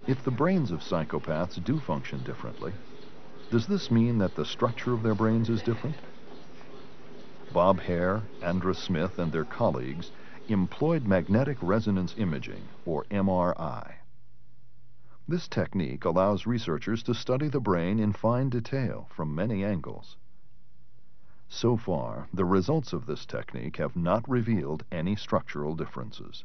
If the brains of psychopaths do function differently, does this mean that the structure of their brains is different? Bob Hare, Andra Smith, and their colleagues employed magnetic resonance imaging, or MRI. This technique allows researchers to study the brain in fine detail from many angles. So far, the results of this technique have not revealed any structural differences.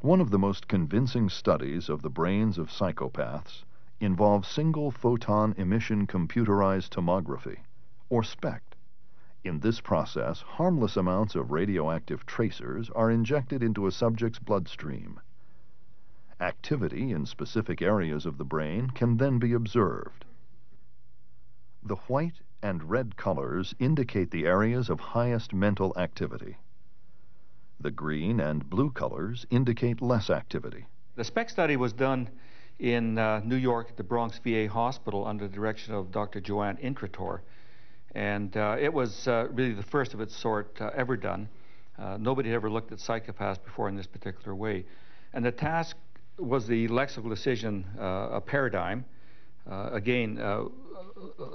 One of the most convincing studies of the brains of psychopaths involves single photon emission computerized tomography, or SPECT. In this process, harmless amounts of radioactive tracers are injected into a subject's bloodstream. Activity in specific areas of the brain can then be observed. The white and red colors indicate the areas of highest mental activity. The green and blue colors indicate less activity. The SPECT study was done in New York at the Bronx VA Hospital under the direction of Dr. Joanne Intrator. And it was really the first of its sort ever done. Nobody had ever looked at psychopaths before in this particular way. And the task was the lexical decision paradigm. Again, a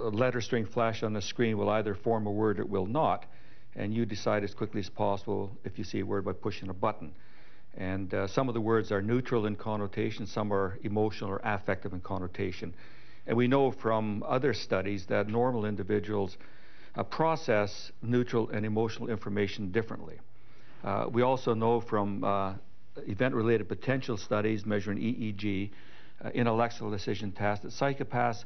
letter string flash on the screen will either form a word or it will not. And you decide as quickly as possible if you see a word by pushing a button. And some of the words are neutral in connotation, some are emotional or affective in connotation. And we know from other studies that normal individuals process neutral and emotional information differently. We also know from event-related potential studies measuring EEG in a lexical decision task that psychopaths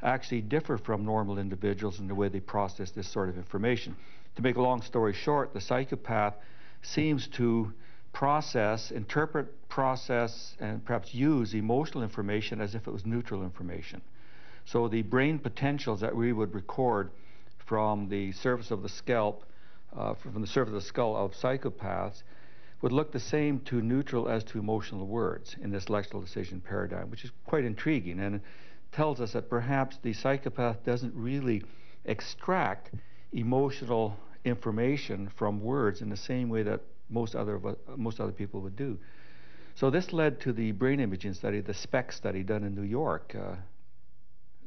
actually differ from normal individuals in the way they process this sort of information. To make a long story short, the psychopath seems to interpret, process, and perhaps use emotional information as if it was neutral information. So the brain potentials that we would record from the surface of the scalp, from the surface of the skull of psychopaths, would look the same to neutral as to emotional words in this lexical decision paradigm, which is quite intriguing, and it tells us that perhaps the psychopath doesn't really extract emotional information from words in the same way that most other people would do. So this led to the brain imaging study, the SPECT study done in New York.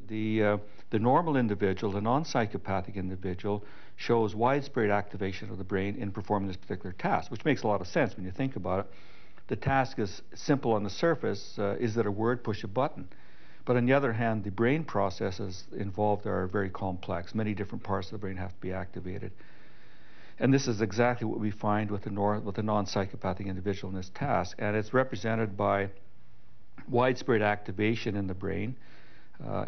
The normal individual, the non-psychopathic individual, shows widespread activation of the brain in performing this particular task, which makes a lot of sense when you think about it. The task is simple on the surface. Is it a word? Push a button. But on the other hand, the brain processes involved are very complex. Many different parts of the brain have to be activated. And this is exactly what we find with the non-psychopathic individual in this task. And it's represented by widespread activation in the brain,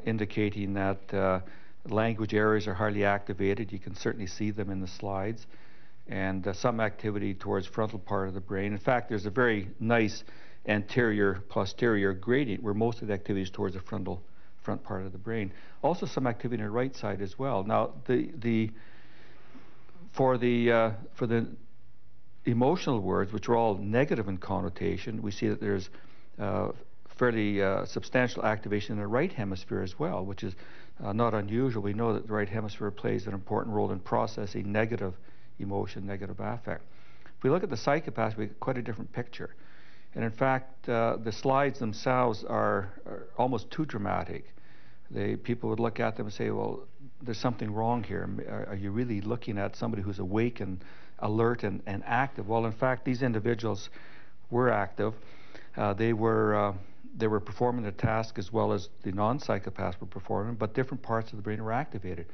indicating that language areas are highly activated. You can certainly see them in the slides. And some activity towards frontal part of the brain. In fact, there's a very nice anterior-posterior gradient where most of the activity is towards the front part of the brain. Also some activity on the right side as well. Now, for the emotional words, which are all negative in connotation, we see that there's fairly substantial activation in the right hemisphere as well, which is not unusual. We know that the right hemisphere plays an important role in processing negative emotion, negative affect. If we look at the psychopaths, we get quite a different picture. And in fact, the slides themselves are almost too dramatic. People would look at them and say, well, there's something wrong here. Are you really looking at somebody who's awake and alert and active? Well, in fact, these individuals were active. They were performing the task as well as the non-psychopaths were performing, but different parts of the brain were activated.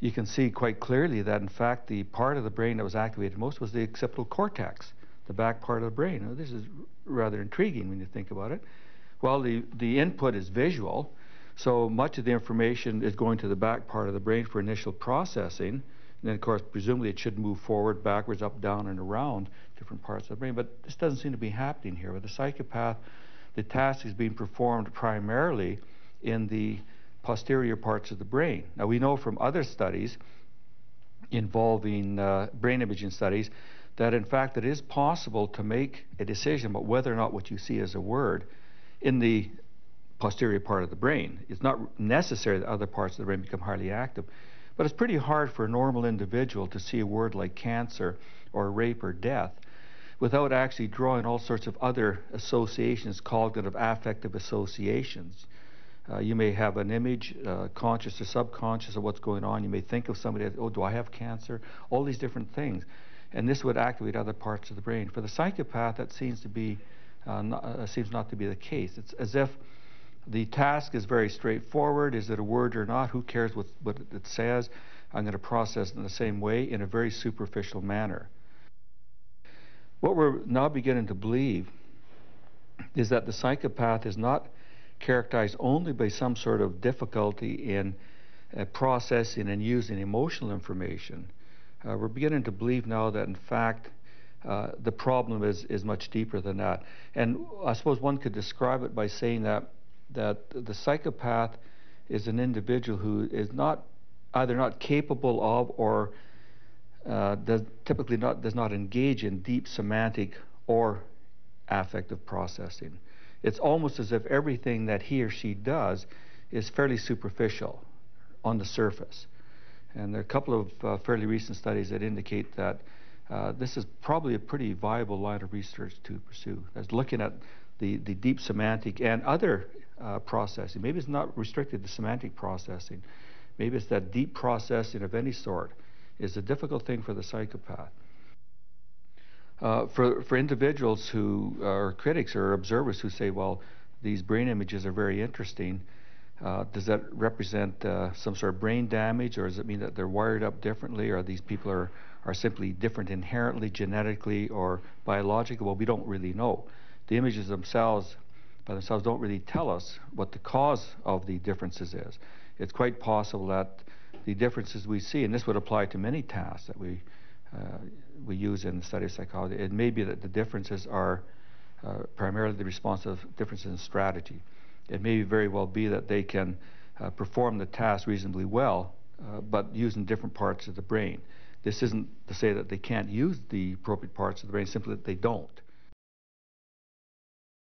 You can see quite clearly that, in fact, the part of the brain that was activated most was the occipital cortex, the back part of the brain. Now, this is rather intriguing when you think about it. Well, the input is visual, so much of the information is going to the back part of the brain for initial processing. And then, of course, presumably it should move forward, backwards, up, down, and around different parts of the brain. But this doesn't seem to be happening here. With the psychopath, the task is being performed primarily in the posterior parts of the brain. Now, we know from other studies involving brain imaging studies that, in fact, it is possible to make a decision about whether or not what you see is a word in the posterior part of the brain. It's not necessary that other parts of the brain become highly active, but it's pretty hard for a normal individual to see a word like cancer or rape or death. without actually drawing all sorts of other associations, cognitive affective associations. You may have an image, conscious or subconscious, of what's going on. You may think of somebody as, oh, do I have cancer? All these different things. And this would activate other parts of the brain. For the psychopath, that seems to be seems not to be the case. It's as if the task is very straightforward. Is it a word or not? Who cares what it says? I'm going to process it in the same way, in a very superficial manner. What we're now beginning to believe is that the psychopath is not characterized only by some sort of difficulty in processing and using emotional information. We're beginning to believe now that, in fact, the problem is much deeper than that. And I suppose one could describe it by saying that the psychopath is an individual who is either not capable of or typically does not engage in deep semantic or affective processing. It's almost as if everything that he or she does is fairly superficial on the surface. And there are a couple of fairly recent studies that indicate that this is probably a pretty viable line of research to pursue. That's looking at the deep semantic and other processing. Maybe it's not restricted to semantic processing. Maybe it's that deep processing of any sort is a difficult thing for the psychopath. For individuals who are critics or observers who say, well, these brain images are very interesting, does that represent some sort of brain damage, or does it mean that they're wired up differently, or these people are simply different inherently, genetically, or biologically? Well, we don't really know. The images themselves, by themselves, don't really tell us what the cause of the differences is. It's quite possible that the differences we see, and this would apply to many tasks that we use in the study of psychology, it may be that the differences are primarily the response of differences in strategy. It may very well be that they can perform the task reasonably well, but using different parts of the brain. This isn't to say that they can't use the appropriate parts of the brain, simply that they don't.